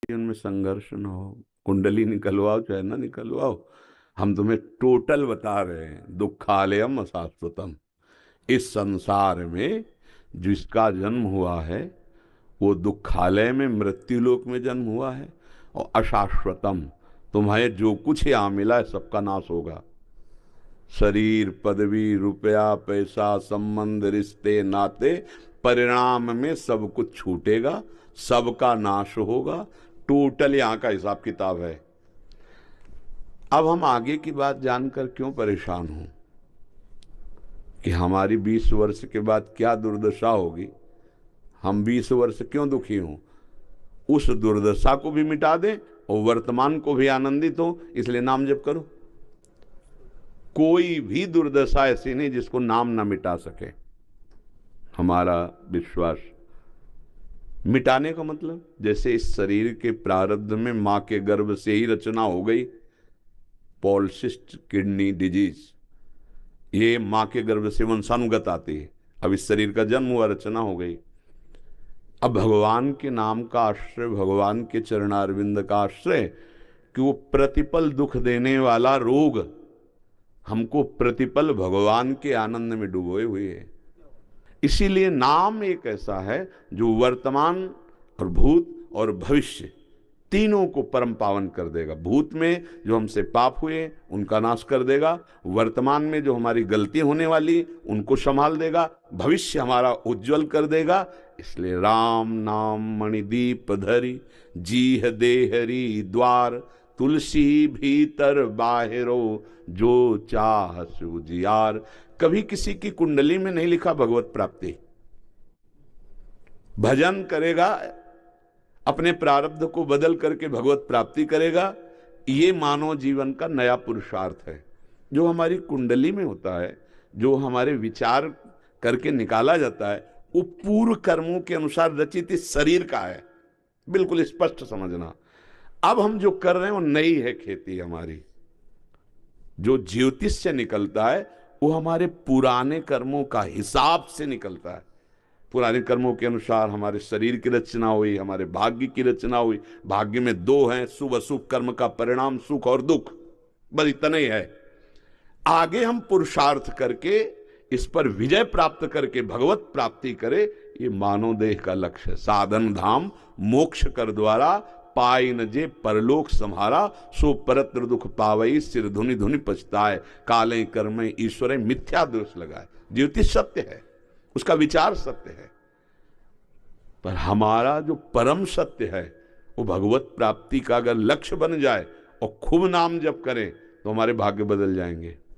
उनमें संघर्ष न हो। कुंडली निकलवाओ चाहे ना निकलवाओ, हम तुम्हें टोटल बता रहे हैं। दुखालयम अशाश्वतम, इस संसार में जिसका जन्म हुआ है वो दुखालय में, मृत्युलोक में जन्म हुआ है। और अशाश्वतम, तुम्हें जो कुछ यहाँ मिला है सबका नाश होगा। शरीर, पदवी, रुपया, पैसा, संबंध, रिश्ते, नाते, परिणाम में सब कुछ छूटेगा, सबका नाश होगा। टोटल यहाँ का हिसाब किताब है। अब हम आगे की बात जानकर क्यों परेशान हों कि हमारी 20 वर्ष के बाद क्या दुर्दशा होगी, हम 20 वर्ष क्यों दुखी हों। उस दुर्दशा को भी मिटा दें और वर्तमान को भी आनंदित हो, इसलिए नाम जप करो। कोई भी दुर्दशा ऐसी नहीं जिसको नाम ना मिटा सके। हमारा विश्वास मिटाने का मतलब, जैसे इस शरीर के प्रारब्ध में मां के गर्भ से ही रचना हो गई, पॉलिसिस्ट किडनी डिजीज, ये मां के गर्भ से वंशानुगत आती है। अब इस शरीर का जन्म हुआ, रचना हो गई। अब भगवान के नाम का आश्रय, भगवान के चरणारविंद का आश्रय, कि वो प्रतिपल दुख देने वाला रोग हमको प्रतिपल भगवान के आनंद में डुबोए हुए है। इसीलिए नाम एक ऐसा है जो वर्तमान और भूत और भविष्य तीनों को परम पावन कर देगा। भूत में जो हमसे पाप हुए उनका नाश कर देगा, वर्तमान में जो हमारी गलती होने वाली उनको संभाल देगा, भविष्य हमारा उज्जवल कर देगा। इसलिए राम नाम मणिदीप धरी, जीह देहरी द्वार, तुलसी भीतर बाहिरो, जो चाह सुजियार। कभी किसी की कुंडली में नहीं लिखा भगवत प्राप्ति। भजन करेगा, अपने प्रारब्ध को बदल करके भगवत प्राप्ति करेगा, ये मानव जीवन का नया पुरुषार्थ है। जो हमारी कुंडली में होता है, जो हमारे विचार करके निकाला जाता है, वो पूर्व कर्मों के अनुसार रचित इस शरीर का है। बिल्कुल स्पष्ट समझना। अब हम जो कर रहे हैं वो नई है खेती हमारी। जो ज्योतिष से निकलता है वो हमारे पुराने कर्मों का हिसाब से निकलता है। पुराने कर्मों के अनुसार हमारे शरीर की रचना हुई, हमारे भाग्य की रचना हुई। भाग्य में दो हैं, शुभ अशुभ कर्म का परिणाम सुख और दुख, बस इतना ही है। आगे हम पुरुषार्थ करके इस पर विजय प्राप्त करके भगवत प्राप्ति करे, ये मानव देह का लक्ष्य है। साधन धाम मोक्ष कर द्वारा, पाई न जे परलोक संहारा, सो परत्र दुख पावई, सिर धुनि धुनि पछताए, काले कर्म ईश्वर मिथ्या दोष लगाए। ज्योतिष सत्य है, उसका विचार सत्य है, पर हमारा जो परम सत्य है वो भगवत प्राप्ति का अगर लक्ष्य बन जाए और खूब नाम जप करें तो हमारे भाग्य बदल जाएंगे।